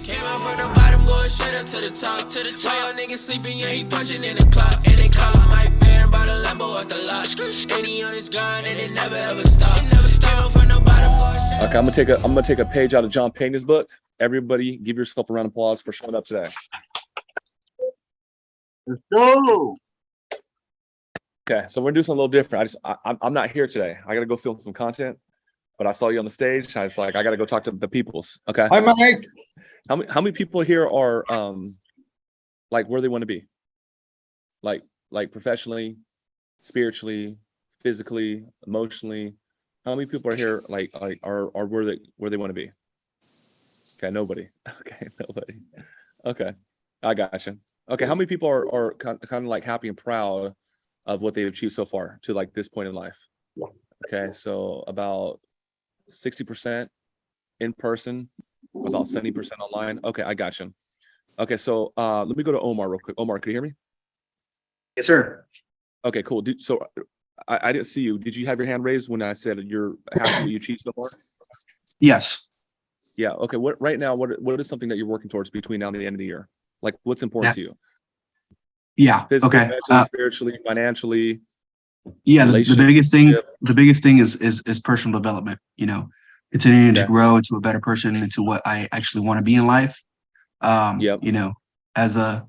Came out from the bottom, going straight up to the top. While y'all niggas sleeping, yeah, he punching in the clock. And they call him Mike Man by the Lambo at the lot. And he on his gun, and it never ever stop. Came out from the bottom, going straight up. Okay, I'm gonna take a page out of John Pena's book. Everybody, give yourself a round of applause for showing up today. Let's go. Okay, so we're gonna do something a little different. I'm not here today. I gotta go film some content, but I saw you on the stage. I was like, I gotta go talk to the peoples. Okay. Hi, Mike. How many people here are like where they want to be? Like professionally, spiritually, physically, emotionally. How many people are here like are where they want to be? Okay, nobody. Okay, nobody. Okay, I got you. Okay, how many people are kind of like happy and proud of what they've achieved so far to like this point in life? Okay, so about 60% in person, about 70% online. Okay, I got you. Okay, so let me go to Omar real quick. Omar, can you hear me? Yes, sir. Okay, cool. So I didn't see you. Did you have your hand raised when I said you're happy what you achieved so far? Yes. Yeah. Okay. What is something that you're working towards between now and the end of the year? Like what's important to you? Yeah. Physically, Okay. mentally, spiritually, financially. Yeah. The biggest thing is personal development. You know, continuing to grow into a better person, into what I actually want to be in life. You know, as a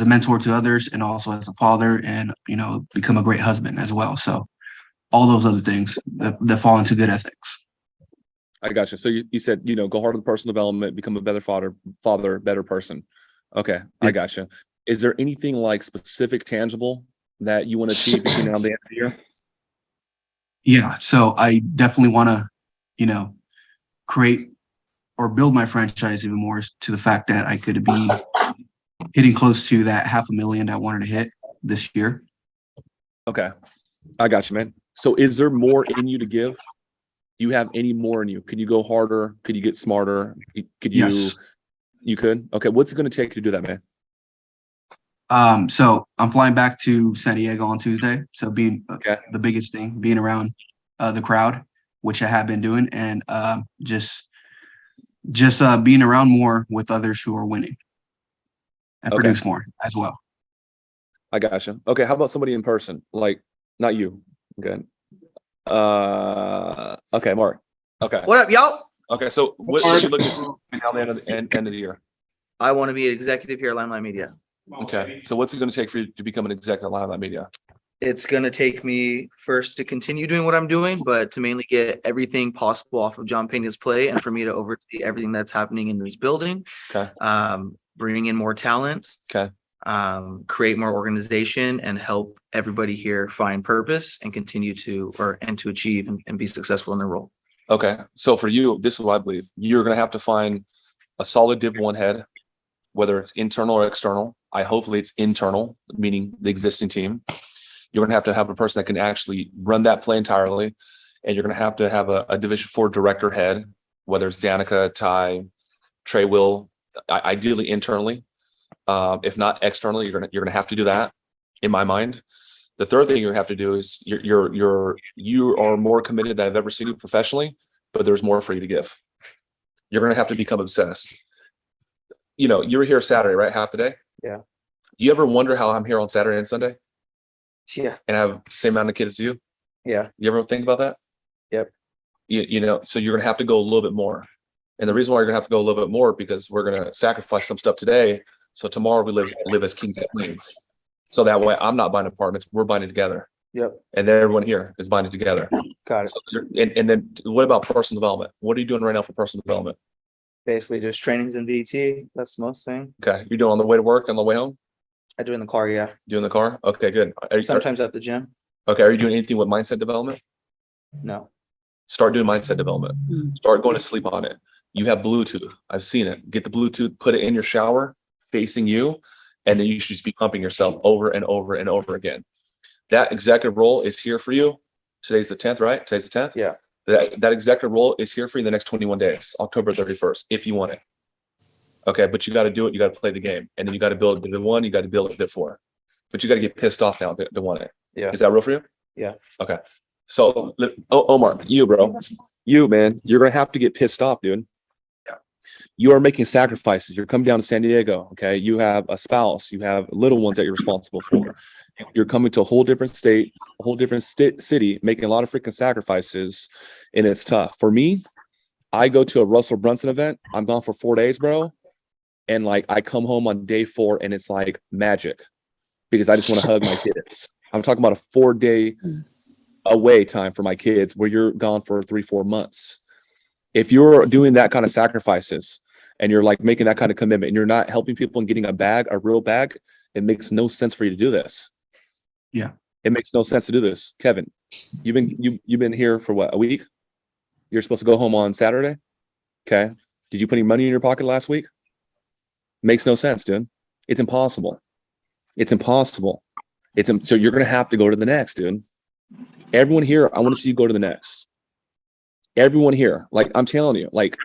mentor to others, and also as a father, and you know, become a great husband as well. So all those other things that fall into good ethics. I got you. So you said, you know, go hard on the personal development, become a better father, better person. Okay, I got you. Is there anything like specific, tangible that you want to achieve between now and the end of the year? Yeah. So I definitely want to, you know, create or build my franchise even more to the fact that I could be hitting close to that $500,000 I wanted to hit this year. Okay, I got you, man. So is there more in you to give? Do you have any more in you? Could you go harder? Could you get smarter? Could you? Yes. You could? Okay. What's it going to take to do that, man? So I'm flying back to San Diego on Tuesday. So being the biggest thing, being around the crowd, which I have been doing, and just being around more with others who are winning and produce more as well. I gotcha. Okay. How about somebody in person? Like not you. Okay. Okay, Mark. Okay. What up, y'all? Okay, so what are you looking for now the end of the year? I want to be an executive here at Limelight Media. Okay. So what's it going to take for you to become an executive at Limelight Media? It's going to take me first to continue doing what I'm doing, but to mainly get everything possible off of John Pena's plate, and for me to oversee everything that's happening in this building. Okay. Bring in more talent. Okay. Create more organization and help everybody here find purpose and continue to achieve and be successful in their role. Okay. So for you, this is what I believe. You're going to have to find a solid Div 1 head, whether it's internal or external. Hopefully it's internal, meaning the existing team. You're going to have a person that can actually run that play entirely. And you're going to have a Division 4 director head, whether it's Danica, Ty, Trey Will, ideally internally. If not externally, you're gonna have to do that. In my mind, the third thing you have to do is you are more committed than I've ever seen you professionally, but there's more for you to give. You're gonna have to become obsessed. You know, you were here Saturday, right? Half the day. Yeah. Do you ever wonder how I'm here on Saturday and Sunday? Yeah. And I have the same amount of kids as you? Yeah. You ever think about that? Yep. You know, so you're gonna have to go a little bit more. And the reason why you're gonna have to go a little bit more because we're gonna sacrifice some stuff today. So tomorrow we live as kings and queens. So that way I'm not buying apartments, we're buying it together. Yep. And then everyone here is buying it together. Got it. So and then what about personal development? What are you doing right now for personal development? Basically just trainings in VT. That's the most thing. Okay. You're doing on the way to work, on the way home? I do in the car, yeah. Do in the car? Okay, good. Sometimes at the gym. Okay. Are you doing anything with mindset development? No. Start doing mindset development. Start going to sleep on it. You have Bluetooth. I've seen it. Get the Bluetooth, put it in your shower, facing you, and then you should just be pumping yourself over and over and over again. That executive role is here for you. Today's the 10th, right? Today's the 10th? Yeah. That executive role is here for you the next 21 days, October 31st, if you want it. Okay, but you got to do it. You got to play the game. And then you got to build Div 1, you got to build it Div 4. But you got to get pissed off now to want it. Yeah. Is that real for you? Yeah. Okay. So, Omar, you, bro. You, man, you're going to have to get pissed off, dude. Yeah. You are making sacrifices. You're coming down to San Diego. Okay. You have a spouse, you have little ones that you're responsible for. You're coming to a whole different state, a whole different city, making a lot of freaking sacrifices. And it's tough. For me, I go to a Russell Brunson event. I'm gone for 4 days, bro. And like, I come home on day 4 and it's like magic because I just want to hug my kids. I'm talking about a 4-day away time for my kids where you're gone for 3-4 months. If you're doing that kind of sacrifices and you're like making that kind of commitment and you're not helping people and getting a real bag, it makes no sense for you to do this. Yeah. It makes no sense to do this. Kevin, you've been here for what, a week? You're supposed to go home on Saturday. Okay. Did you put any money in your pocket last week? Makes no sense, dude. It's impossible. It's impossible. So you're going to have to go to the next, dude. Everyone here, I want to see you go to the next. Everyone here, like I'm telling you, like,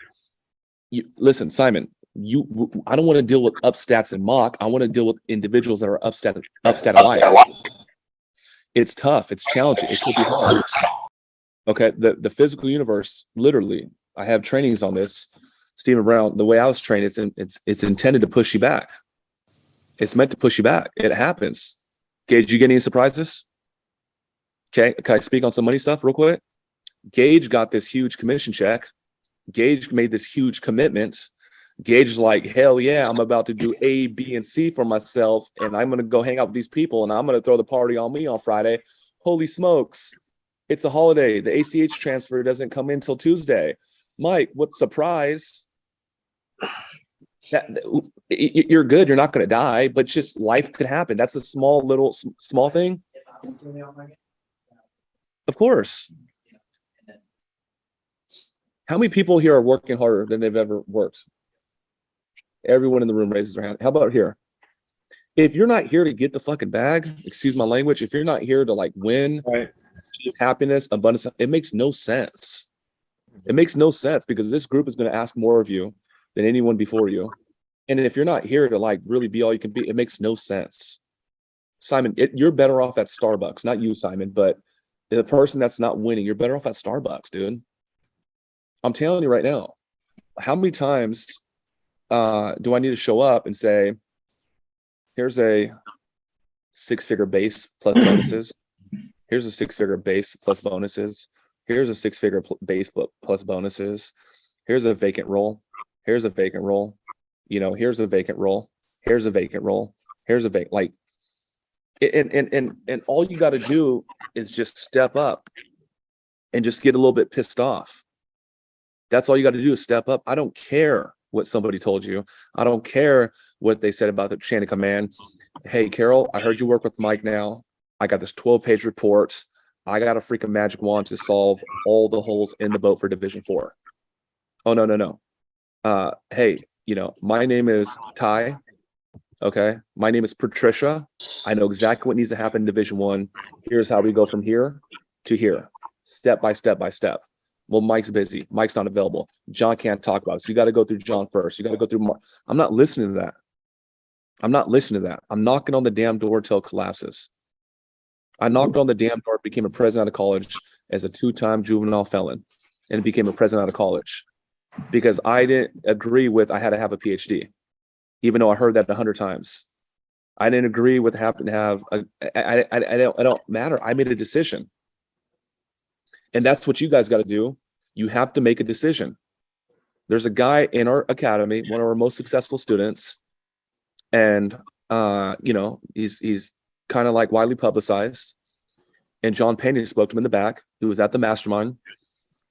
listen, Simon, I don't want to deal with upstats and mock. I want to deal with individuals that are upstat life. It's tough. It's challenging. It could be hard. Okay. The physical universe, literally, I have trainings on this. Stephen Brown, the way I was trained, it's intended to push you back. It's meant to push you back. It happens. Okay. Did you get any surprises? Okay. Can I speak on some money stuff real quick? Gage got this huge commission check. Gage made this huge commitment. Gage is like, hell yeah, I'm about to do A, B, and C for myself. And I'm going to go hang out with these people and I'm going to throw the party on me on Friday. Holy smokes. It's a holiday. The ACH transfer doesn't come in till Tuesday. Mike, what surprise. You're good. You're not going to die, but just life could happen. That's a small thing. Of course. How many people here are working harder than they've ever worked? Everyone in the room raises their hand. How about here? If you're not here to get the fucking bag, excuse my language, if you're not here to like win, right, happiness, abundance, it makes no sense. It makes no sense because this group is going to ask more of you than anyone before you. And if you're not here to like really be all you can be, it makes no sense. Simon, you're better off at Starbucks, not you, Simon, but the person that's not winning, you're better off at Starbucks, dude. I'm telling you right now, how many times do I need to show up and say, here's a 6-figure base plus bonuses. Here's a 6-figure base plus bonuses. Here's a 6-figure base plus bonuses. Here's a vacant role. Here's a vacant role. You know, here's a vacant role. Here's a vacant role. Here's a vacant, like, and all you got to do is just step up and just get a little bit pissed off. That's all you got to do is step up. I don't care what somebody told you. I don't care what they said about the chain of command. Hey, Carol, I heard you work with Mike now. I got this 12-page report. I got a freaking magic wand to solve all the holes in the boat for Division 4. Oh, no. Hey, you know, my name is Ty. Okay. My name is Patricia. I know exactly what needs to happen in Division 1. Here's how we go from here to here, step by step by step. Well, Mike's busy. Mike's not available. John can't talk about it. So you got to go through John first. You got to go through Mark. I'm not listening to that. I'm not listening to that. I'm knocking on the damn door till it collapses. I knocked on the damn door, became a president out of college as a 2-time juvenile felon, and became a president out of college because I didn't agree with I had to have a PhD, even though I heard that 100 times. I didn't agree with having to have I don't matter. I made a decision. And that's what you guys got to do. You have to make a decision. There's a guy in our academy, one of our most successful students, and you know, he's kind of like widely publicized. And John Payne spoke to him in the back, who was at the mastermind.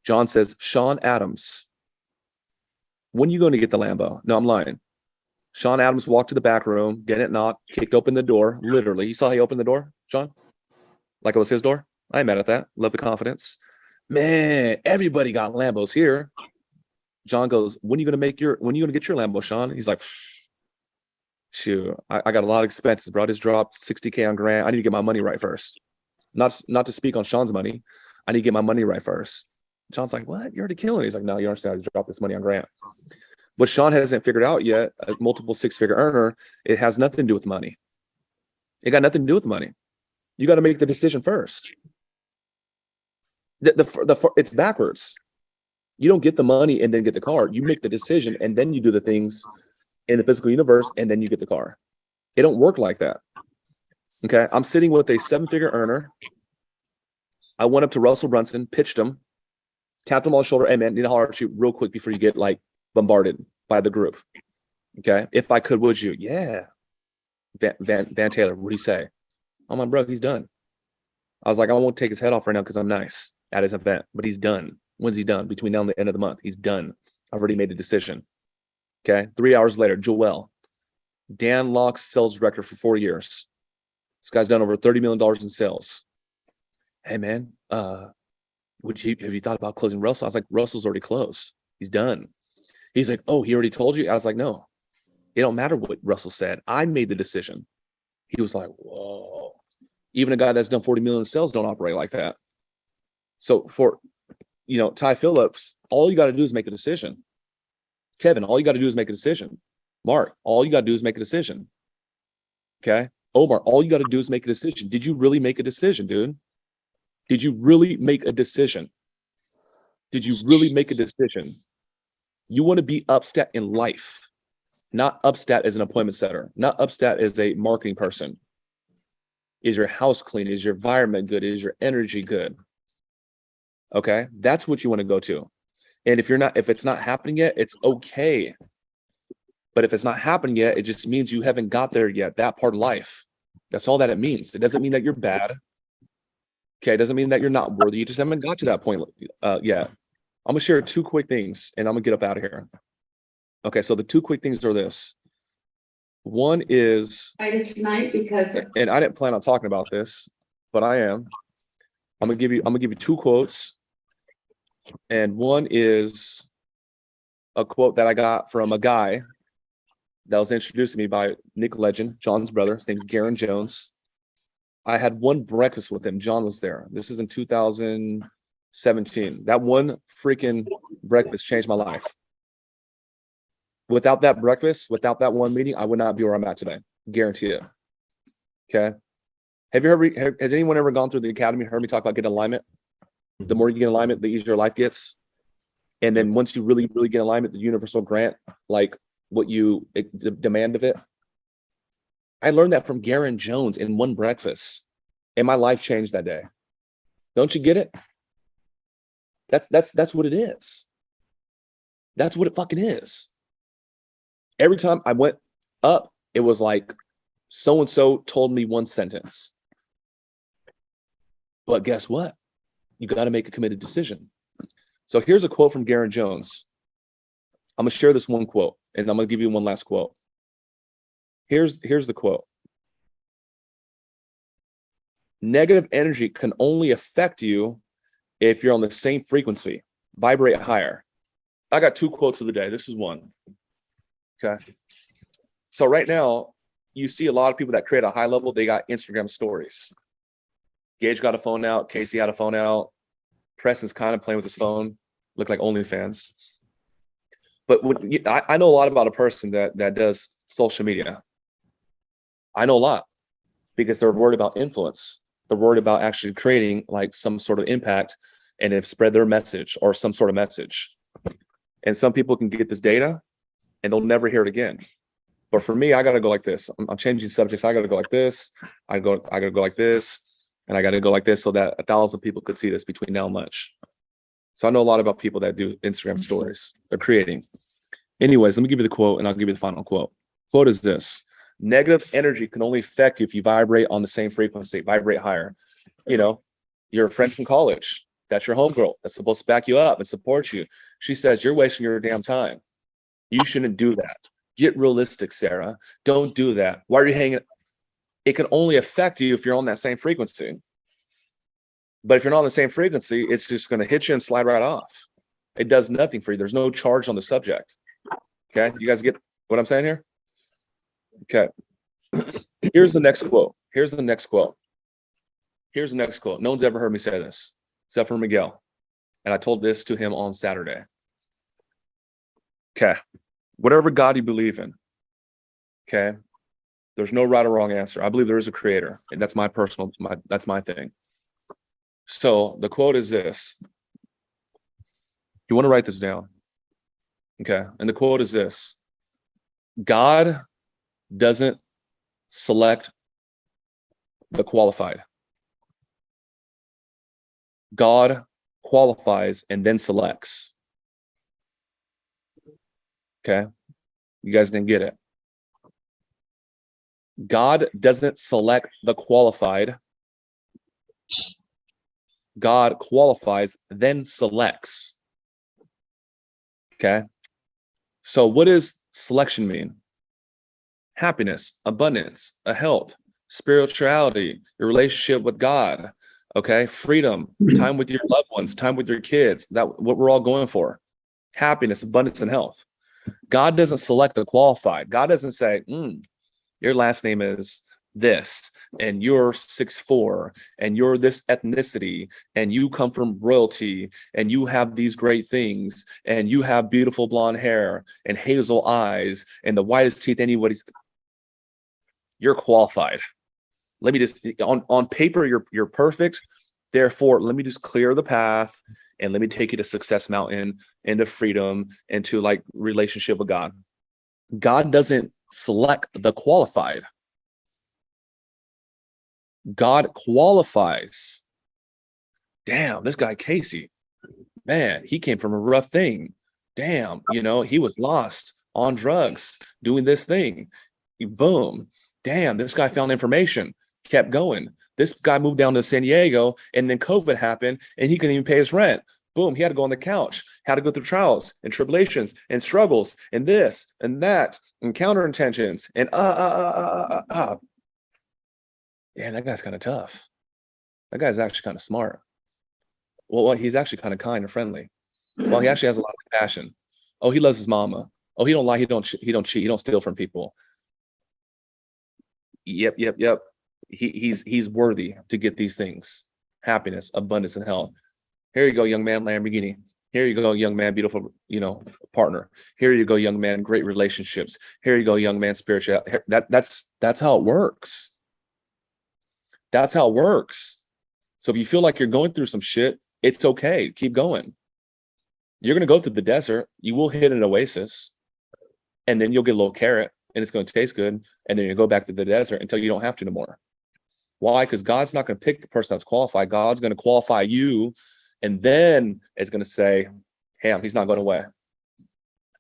John says, Sean Adams, when are you going to get the Lambo? No, I'm lying. Sean Adams walked to the back room, didn't knock, kicked open the door. Literally, you saw how he opened the door, Sean? Like it was his door? I ain't mad at that. Love the confidence. Man, everybody got Lambos here. John goes, when are you going to get your Lambo, Sean? He's like, shoot, I got a lot of expenses, bro. I just dropped $60K on Grant. I need to get my money right first. Not to speak on Sean's money. I need to get my money right first. John's like, what? You're already killing it. He's like, no, you understand. I just dropped this money on Grant. What Sean hasn't figured out yet, a multiple 6-figure earner, it has nothing to do with money. It got nothing to do with money. You got to make the decision first. It's backwards. You don't get the money and then get the car. You make the decision and then you do the things in the physical universe and then you get the car. It don't work like that. Okay. I'm sitting with a 7-figure earner. I went up to Russell Brunson, pitched him, tapped him on the shoulder. Hey man, need to holler at you real quick before you get like bombarded by the group. Okay. If I could, would you? Yeah. Van Taylor, what do you say? Oh my bro, he's done. I was like, I won't take his head off right now because I'm nice at his event, but he's done. When's he done? Between now and the end of the month, he's done. I've already made a decision. Okay. 3 hours later, Joel, Dan Locke's sales director for 4 years. This guy's done over $30 million in sales. Hey man, have you thought about closing Russell? I was like, Russell's already closed. He's done. He's like, oh, he already told you? I was like, no, it don't matter what Russell said. I made the decision. He was like, whoa. Even a guy that's done 40 million in sales don't operate like that. So for, Ty Phillips, all you got to do is make a decision. Kevin, all you got to do is make a decision. Mark, all you got to do is make a decision. Okay. Omar, all you got to do is make a decision. Did you really make a decision, dude? Did you really make a decision? Did you really make a decision? You want to be upstat in life, not upstat as an appointment setter, not upstat as a marketing person. Is your house clean? Is your environment good? Is your energy good? Okay, that's what you want to go to. And if it's not happening yet, it's okay. But if it's not happening yet, it just means you haven't got there yet, that part of life. That's all that it means. It doesn't mean that you're bad. Okay, it doesn't mean that you're not worthy. You just haven't got to that point yet. I'm gonna share 2 quick things and I'm gonna get up out of here. Okay, so the 2 quick things are this. One is, tonight because, and I didn't plan on talking about this, but I am. I'm gonna give you 2 quotes. And one is a quote that I got from a guy that was introduced to me by Nick Legend, John's brother. His name's Garen Jones. I had one breakfast with him. John was there. This is in 2017. That one freaking breakfast changed my life. Without that breakfast, without that one meeting, I would not be where I'm at today. Guarantee it. Okay. Has anyone ever gone through the academy, heard me talk about getting alignment? The more you get alignment, the easier life gets. And then once you really, really get alignment, the universe will grant like what you demand of it. I learned that from Garen Jones in one breakfast, and my life changed that day. Don't you get it? That's what it is. That's what it fucking is. Every time I went up, it was like so-and-so told me one sentence. But guess what? You got to make a committed decision. So here's a quote from Garen Jones. I'm going to share this one quote, and I'm going to give you one last quote. Here's the quote. Negative energy can only affect you if you're on the same frequency. Vibrate higher. I got 2 quotes of the day. This is one. Okay. So right now, you see a lot of people that create a high level, they got Instagram stories. Gage got a phone out. Casey had a phone out. Preston's kind of playing with his phone. Look like OnlyFans. But I know a lot about a person that does social media. I know a lot because they're worried about influence. They're worried about actually creating like some sort of impact and have spread their message or some sort of message. And some people can get this data and they'll never hear it again. But for me, I got to go like this. I'm changing subjects. I got to go like this. I got to go like this. And I got to go like this so that 1,000 people could see this between now and lunch. So I know a lot about people that do Instagram stories. They're creating. Anyways, let me give you the quote and I'll give you the final quote. Quote is this: negative energy can only affect you if you vibrate on the same frequency, vibrate higher. You're a friend from college. That's your homegirl that's supposed to back you up and support you. She says, you're wasting your damn time. You shouldn't do that. Get realistic, Sarah. Don't do that. Why are you hanging? It can only affect you if you're on that same frequency. But if you're not on the same frequency, it's just going to hit you and slide right off. It does nothing for you. There's no charge on the subject. Okay. You guys get what I'm saying here? Okay. Here's the next quote. Here's the next quote. No one's ever heard me say this except for Miguel. And I told this to him on Saturday. Okay. Whatever God you believe in. Okay. There's no right or wrong answer. I believe there is a creator. And that's that's my thing. So the quote is this: You want to write this down. Okay. And the quote is this: God doesn't select the qualified. God qualifies and then selects. Okay. You guys didn't get it. God doesn't select the qualified. God qualifies, then selects. Okay. So what does selection mean? Happiness, abundance, a health, spirituality, your relationship with God. Okay. Freedom, time with your loved ones, time with your kids. That what we're all going for. Happiness, abundance, and health. God doesn't select the qualified. God doesn't say, your last name is this, and you're 6'4", and you're this ethnicity, and you come from royalty, and you have these great things, and you have beautiful blonde hair and hazel eyes and the whitest teeth anybody's. You're qualified. Let me just, on paper, you're perfect. Therefore, let me just clear the path and let me take you to Success Mountain, into freedom, into like relationship with God. God doesn't select the qualified. God qualifies. Damn, this guy Casey, man, he came from a rough thing. Damn, he was lost on drugs, doing this thing. Boom. Damn, this guy found information, kept going. This guy moved down to San Diego, and then COVID happened, and he couldn't even pay his rent. Boom, he had to go on the couch, had to go through trials and tribulations and struggles and this and that and counter intentions and Damn, that guy's kind of tough. That guy's actually kind of smart. Well, he's actually kind of kind and friendly. Well, he actually has a lot of compassion. Oh, he loves his mama. Oh, he don't lie. He don't cheat. He don't steal from people. Yep. He's worthy to get these things: happiness, abundance, and health. Here you go, young man, Lamborghini. Here you go, young man, beautiful, partner. Here you go, young man, great relationships. Here you go, young man, spiritual. That's how it works. That's how it works. So if you feel like you're going through some shit, it's okay. Keep going. You're going to go through the desert. You will hit an oasis, and then you'll get a little carrot, and it's going to taste good. And then you go back to the desert until you don't have to no more. Why? Because God's not going to pick the person that's qualified. God's going to qualify you. And then it's going to say, hey, he's not going away.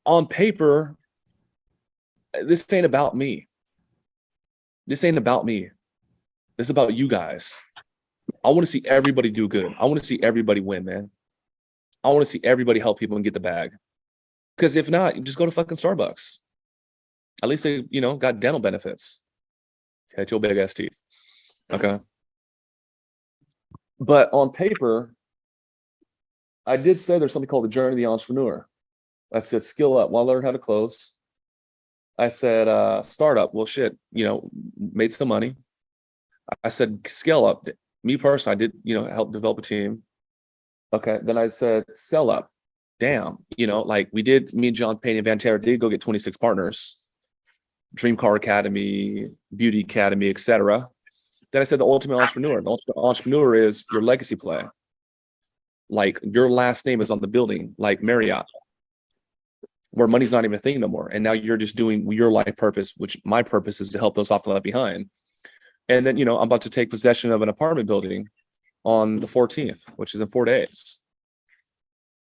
On paper, this ain't about me. This ain't about me. This is about you guys. I want to see everybody do good. I want to see everybody win, man. I want to see everybody help people and get the bag. Because if not, you just go to fucking Starbucks. At least they, got dental benefits. Catch your big ass teeth. Okay. But on paper, I did say there's something called the journey of the entrepreneur. I said, skill up. Well, I learned how to close. I said, startup. Well, shit, made some money. I said, scale up. Me personally, I did, help develop a team. Okay. Then I said, sell up. Damn. Like me and John Payne and Van Terra did go get 26 partners, Dream Car Academy, Beauty Academy, etc. Then I said, the ultimate entrepreneur. The ultimate entrepreneur is your legacy play. Like your last name is on the building, like Marriott, where money's not even a thing no more. And now you're just doing your life purpose, which my purpose is to help those often left behind. And then, I'm about to take possession of an apartment building on the 14th, which is in 4 days.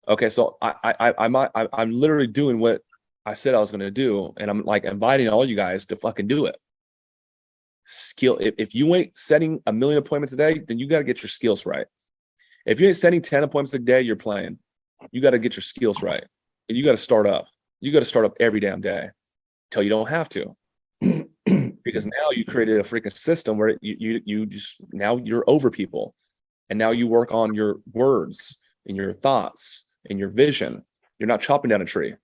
Okay. So I'm literally doing what I said I was going to do. And I'm like inviting all you guys to fucking do it. Skill. If you ain't setting 1 million appointments a day, then you got to get your skills right. If you ain't setting 10 appointments a day, you're playing. You got to get your skills right. And you got to start up. You got to start up every damn day until you don't have to. Because now you created a freaking system where you just, now you're over people. And now you work on your words and your thoughts and your vision. You're not chopping down a tree.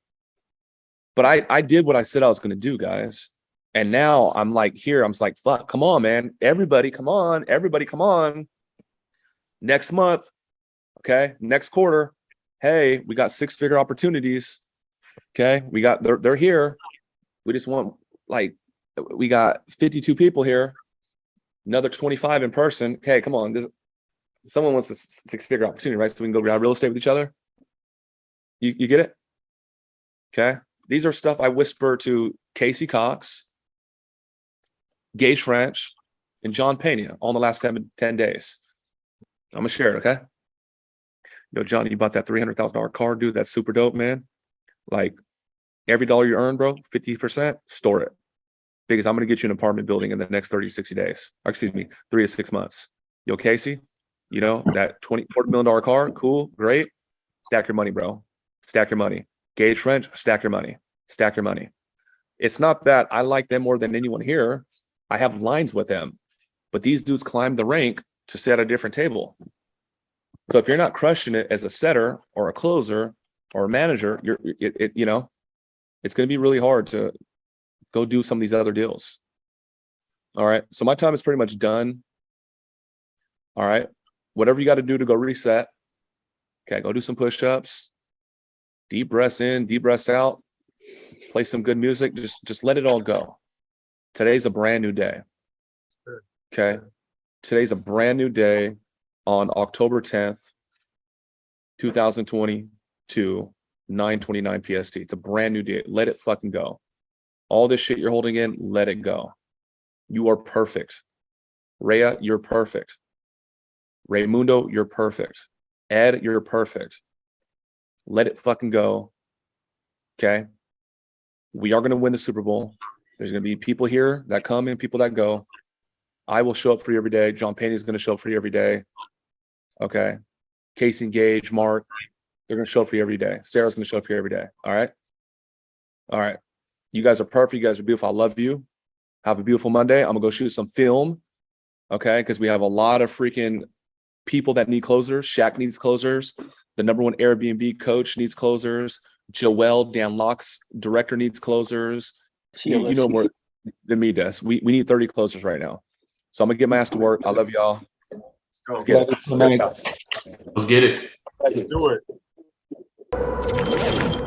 But I did what I said I was going to do, guys. And now I'm like here, I'm like, fuck, come on, man. Everybody, come on. Everybody, come on. Next month, okay, next quarter, hey, we got 6-figure opportunities. Okay, they're here. We just want, we got 52 people here, another 25 in person. Okay, come on. Someone wants a 6-figure opportunity, right? So we can go grab real estate with each other. You get it? Okay. These are stuff I whisper to Casey Cox, Gage French, and John Pena all in the last 10 days. I'm gonna share it, okay? Yo, Johnny, you bought that $300,000 car, dude. That's super dope, man. Like every dollar you earn, bro, 50%, store it. Because I'm gonna get you an apartment building in the next 30 to 60 days. Or excuse me, 3 to 6 months. Yo, Casey, you know, that $40 million car, cool, great. Stack your money, bro. Stack your money. Gage French, stack your money. Stack your money. It's not that I like them more than anyone here. I have lines with them. But these dudes climbed the rank to sit at a different table. So if you're not crushing it as a setter or a closer or a manager, you know, it's going to be really hard to go do some of these other deals. All right. So my time is pretty much done. All right. Whatever you got to do to go reset. Okay. Go do some push-ups. Deep breaths in, deep breaths out. Play some good music. Just let it all go. Today's a brand new day. Okay. Today's a brand new day on October 10th, 2022, 9:29 PST. It's a brand new day. Let it fucking go. All this shit you're holding in, let it go. You are perfect. Rhea, you're perfect. Raymundo, you're perfect. Ed, you're perfect. Let it fucking go. Okay. We are going to win the Super Bowl. There's going to be people here that come and people that go. I will show up for you every day. John Payne is going to show up for you every day. Okay. Casey and Gage, Mark, they're going to show up for you every day. Sarah's going to show up for you every day. All right. All right. You guys are perfect. You guys are beautiful. I love you. Have a beautiful Monday. I'm going to go shoot some film. Okay. Because we have a lot of freaking people that need closers. Shaq needs closers. The #1 Airbnb coach needs closers. Joel, Dan Locke's director, needs closers. You know more than me, Des. We need 30 closers right now. So I'm going to get my ass to work. I love y'all. Let's get it. Let's get it. Let's do it.